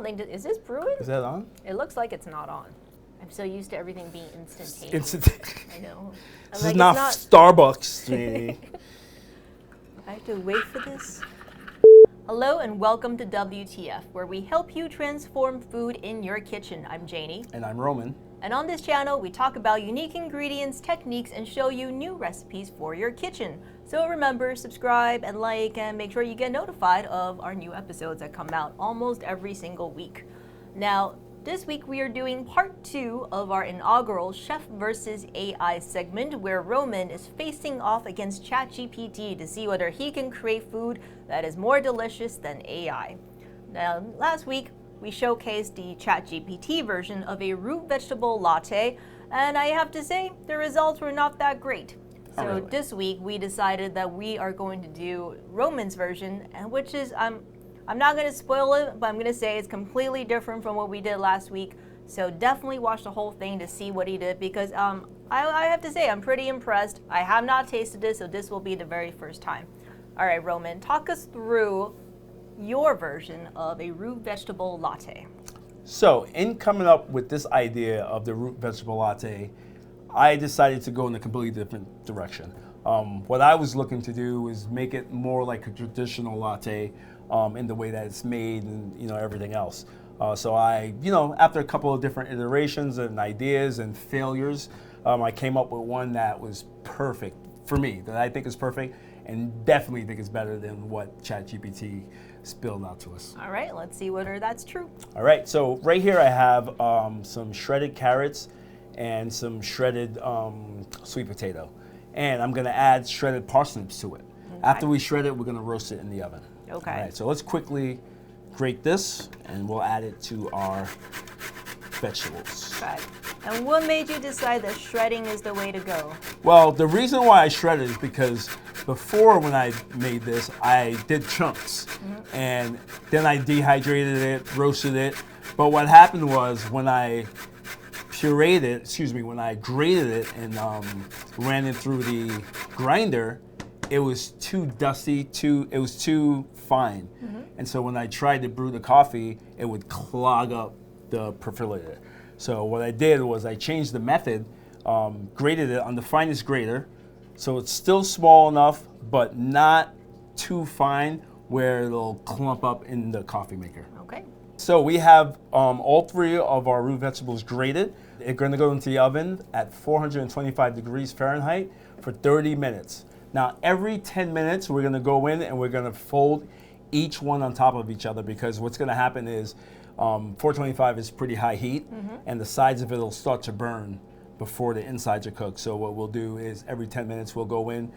don't think, is this brewing? Is that on? It looks like it's not on. I'm so used to everything being instantaneous. Instantaneous. I know. This is not Starbucks, Janie. I have to wait for this. Hello and welcome to WTF, where we help you transform food in your kitchen. I'm Janie. And I'm Roman. And on this channel, we talk about unique ingredients, techniques, and show you new recipes for your kitchen. So remember, subscribe and like, and make sure you get notified of our new episodes that come out almost every single week. Now, this week we are doing part 2 of our inaugural Chef versus AI segment, where Roman is facing off against ChatGPT to see whether he can create food that is more delicious than AI. Now, last week, we showcased the ChatGPT version of a root vegetable latte, and I have to say, the results were not that great. So really? This week, we decided that we are going to do Roman's version, and which is, I'm not going to spoil it, but I'm going to say it's completely different from what we did last week. So definitely watch the whole thing to see what he did, because I have to say, I'm pretty impressed. I have not tasted this, so this will be the very first time. All right, Roman, talk us through your version of a root vegetable latte. So, in coming up with this idea of the root vegetable latte, I decided to go in a completely different direction. What I was looking to do was make it more like a traditional latte in the way that it's made and everything else. So I, after a couple of different iterations and ideas and failures, I came up with one that was perfect for me, that I think is perfect and definitely think is better than what ChatGPT spilled out to us. All right, let's see whether that's true. All right, so right here I have some shredded carrots and some shredded sweet potato. And I'm gonna add shredded parsnips to it. Okay. After we shred it, we're gonna roast it in the oven. Okay. All right, so let's quickly grate this and we'll add it to our vegetables. Okay. And what made you decide that shredding is the way to go? Well, the reason why I shredded is because before, when I made this, I did chunks, and then I dehydrated it, roasted it. But what happened was when I grated it and ran it through the grinder, it was too dusty, it was too fine. And so when I tried to brew the coffee, it would clog up the percolator. So what I did was I changed the method, grated it on the finest grater, so it's still small enough, but not too fine where it'll clump up in the coffee maker. Okay. So we have all 3 of our root vegetables grated. They're going to go into the oven at 425 degrees Fahrenheit for 30 minutes. Now, every 10 minutes, we're going to go in and we're going to fold each one on top of each other, because what's going to happen is 425 is pretty high heat, and the sides of it will start to burn before the insides are cooked. So what we'll do is every 10 minutes we'll go in,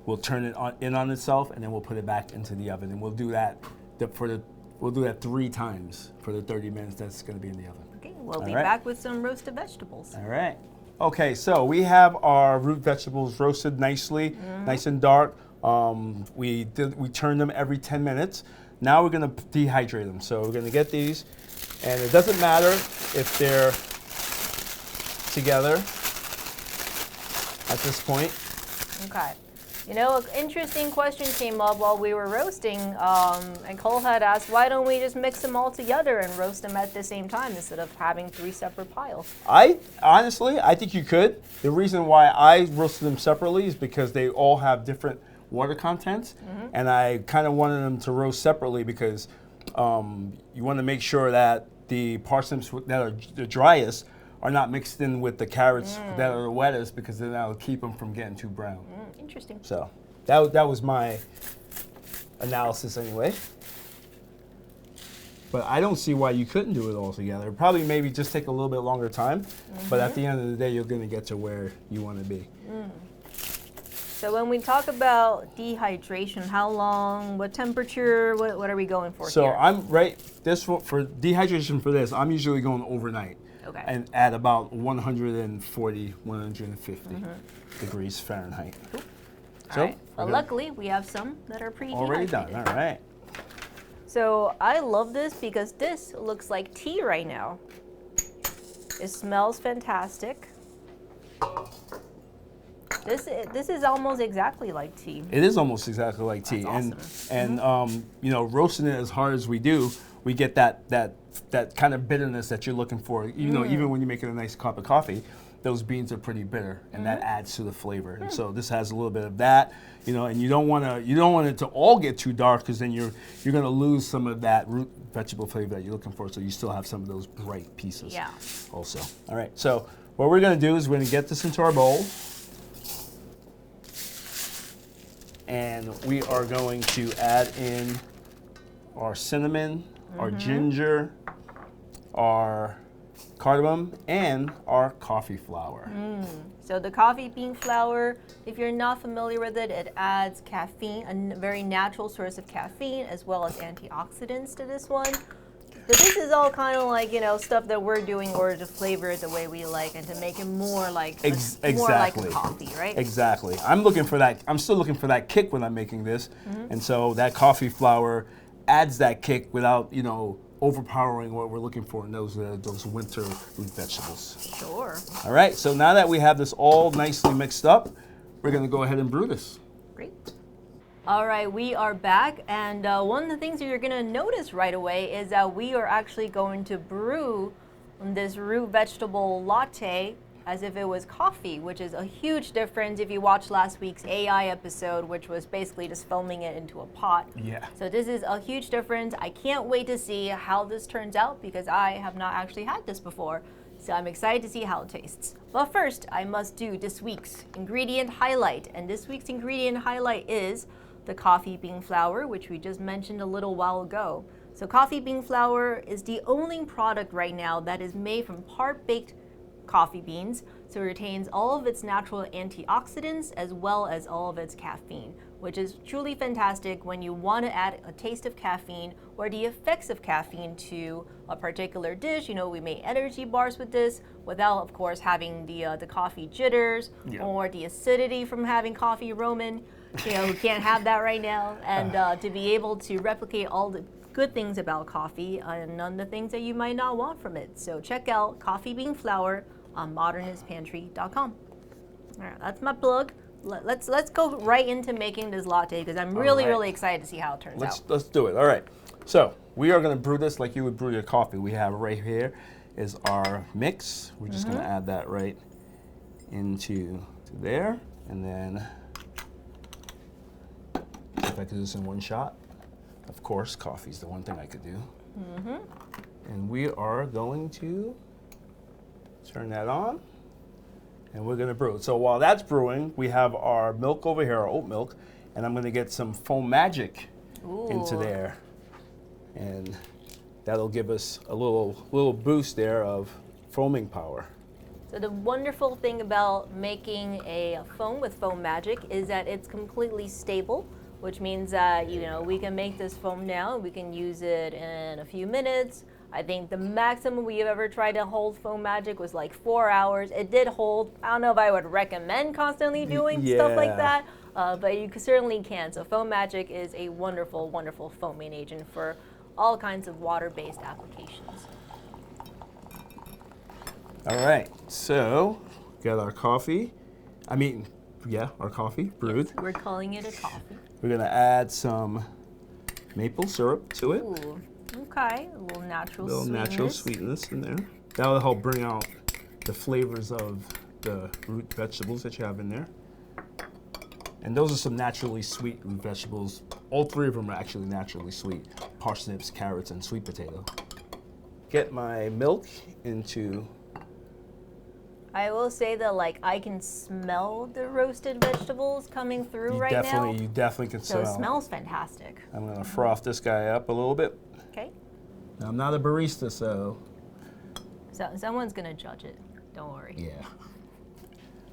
we'll turn it in on itself, and then we'll put it back into the oven. And we'll do that we'll do that 3 times for the 30 minutes that's going to be in the oven. Okay, we'll be back with some roasted vegetables. All right. Okay, so we have our root vegetables roasted nicely, nice and dark. We turn them every 10 minutes. Now we're going to dehydrate them. So we're going to get these, and it doesn't matter if they're together at this point. Okay. An interesting question came up while we were roasting, and Cole had asked, why don't we just mix them all together and roast them at the same time instead of having 3 separate piles? Honestly, I think you could. The reason why I roasted them separately is because they all have different water contents, and I kind of wanted them to roast separately because you want to make sure that the parsnips that are the driest are not mixed in with the carrots that are the wettest, because then that'll keep them from getting too brown. Interesting. So that was my analysis anyway. But I don't see why you couldn't do it all together. Probably maybe just take a little bit longer time, but at the end of the day, you're going to get to where you want to be. So when we talk about dehydration, how long, what temperature, what are we going for here? So for dehydration for this, I'm usually going overnight. Okay. And at about 140, 150 degrees Fahrenheit. Cool. So, all right. Well, luckily, we have some that are pre-dehydrated. Already done, all right. So I love this because this looks like tea right now. It smells fantastic. This is almost exactly like tea. It is almost exactly like tea. That's awesome. And roasting it as hard as we do, we get that that kind of bitterness that you're looking for. You know, even when you're making a nice cup of coffee, those beans are pretty bitter, and that adds to the flavor. And so this has a little bit of that, you know, and you don't want it to all get too dark, because then you're going to lose some of that root vegetable flavor that you're looking for. So you still have some of those bright pieces. Yeah. Also. All right. So what we're going to do is we're going to get this into our bowl, and we are going to add in our cinnamon, our ginger, our cardamom, and our coffee flour. So the coffee bean flour, if you're not familiar with it, it adds caffeine, a very natural source of caffeine, as well as antioxidants to this one. But this is all kind of like, you know, stuff that we're doing in order to flavor it the way we like and to make it more like more like a coffee, right? Exactly. I'm still looking for that kick when I'm making this. And so that coffee flour adds that kick without, you know, overpowering what we're looking for in those winter root vegetables. Sure. All right, so now that we have this all nicely mixed up, we're going to go ahead and brew this. Great. All right, we are back, and one of the things that you're going to notice right away is that we are actually going to brew this root vegetable latte as if it was coffee, which is a huge difference if you watched last week's AI episode, which was basically just foaming it into a pot. Yeah. So this is a huge difference. I can't wait to see how this turns out, because I have not actually had this before. So I'm excited to see how it tastes. But first, I must do this week's ingredient highlight. And this week's ingredient highlight is the coffee bean flour, which we just mentioned a little while ago. So coffee bean flour is the only product right now that is made from part-baked coffee beans, so it retains all of its natural antioxidants as well as all of its caffeine, which is truly fantastic when you want to add a taste of caffeine or the effects of caffeine to a particular dish. You know, we made energy bars with this without, of course, having the coffee jitters or the acidity from having coffee Roman. You know, we can't have that right now. And to be able to replicate all the good things about coffee and none of the things that you might not want from it. So check out coffee bean flour on modernistpantry.com. All right, that's my plug. Let's go right into making this latte, because I'm really excited to see how it turns out. Let's do it. All right. So we are going to brew this like you would brew your coffee. We have right here is our mix. We're just going to add that right into there, and then see if I can do this in one shot. Of course, coffee's the one thing I could do. And we are going to turn that on, and we're going to brew. So while that's brewing, we have our milk over here, our oat milk, and I'm going to get some foam magic into there, and that'll give us a little boost there of foaming power. So the wonderful thing about making a foam with foam magic is that it's completely stable, which means that, you know, we can make this foam now, we can use it in a few minutes. I think the maximum we've ever tried to hold foam magic was like 4 hours. It did hold. I don't know if I would recommend constantly doing stuff like that, but you certainly can. So foam magic is a wonderful, wonderful foaming agent for all kinds of water-based applications. All right, so got our coffee. Our coffee brewed. Yes, we're calling it a coffee. We're gonna add some maple syrup to it. Ooh, okay, a little natural sweetness in there. That'll help bring out the flavors of the root vegetables that you have in there. And those are some naturally sweet root vegetables. All three of them are actually naturally sweet. Parsnips, carrots, and sweet potato. Get my milk into... I will say that, like, I can smell the roasted vegetables coming through right now. You definitely can smell. So it smells fantastic. I'm gonna froth this guy up a little bit. Okay. Now, I'm not a barista, so someone's gonna judge it. Don't worry. Yeah.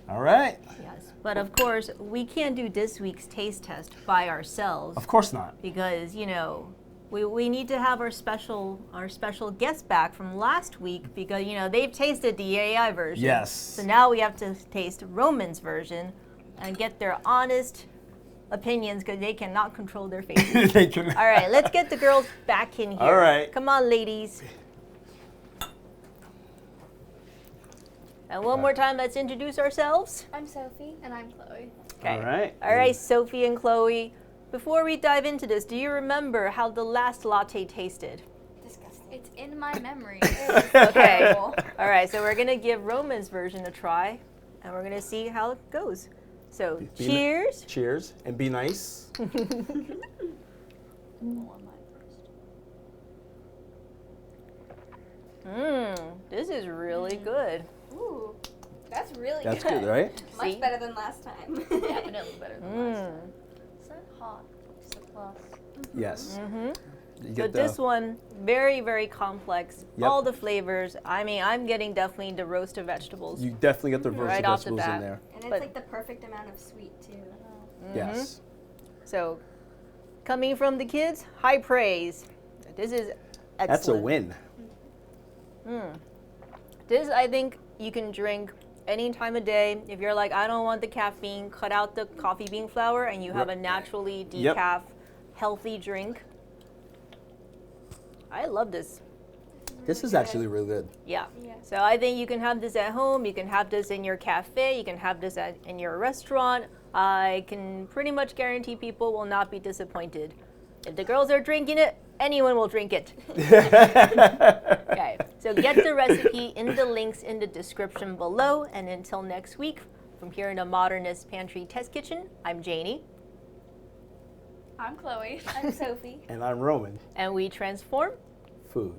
All right. Yes, but of course we can't do this week's taste test by ourselves. Of course not. Because, you know, we need to have our special guest back from last week, because, you know, they've tasted the AI version. Yes. So now we have to taste Roman's version and get their honest opinions, because they cannot control their faces. All right, let's get the girls back in here. All right. Come on, ladies. And one more time, let's introduce ourselves. I'm Sophie. And I'm Chloe. Okay. All right. All right, Sophie and Chloe. Before we dive into this, do you remember how the last latte tasted? Disgusting. It's in my memory. Okay. All right, so we're gonna give Roman's version a try, and we're gonna see how it goes. So, cheers. Cheers, and be nice. This is really good. Ooh, that's really That's good. good, right? Much See? better than last time. Definitely better than last time. Is that hot? It's a plus. Yes. You But get this one, very, very complex. Yep. All the flavors. I mean, I'm getting definitely the roasted vegetables. You definitely get the roasted Right off the vegetables in bat. there. And it's But- like the perfect amount of sweet too. Yes. So, coming from the kids, high praise. This is excellent. That's a win. This, I think, you can drink any time of day. If you're like, I don't want the caffeine, cut out the coffee bean flour, and you have a naturally Yep. decaf, healthy drink. I love this. This is actually really good. Yeah. Yeah. So I think you can have this at home. You can have this in your cafe. You can have this in your restaurant. I can pretty much guarantee people will not be disappointed. If the girls are drinking it, anyone will drink it. Okay. So get the recipe in the links in the description below. And until next week, from here in the Modernist Pantry Test Kitchen, I'm Janie. I'm Chloe. I'm Sophie. And I'm Roman. And we transform Food.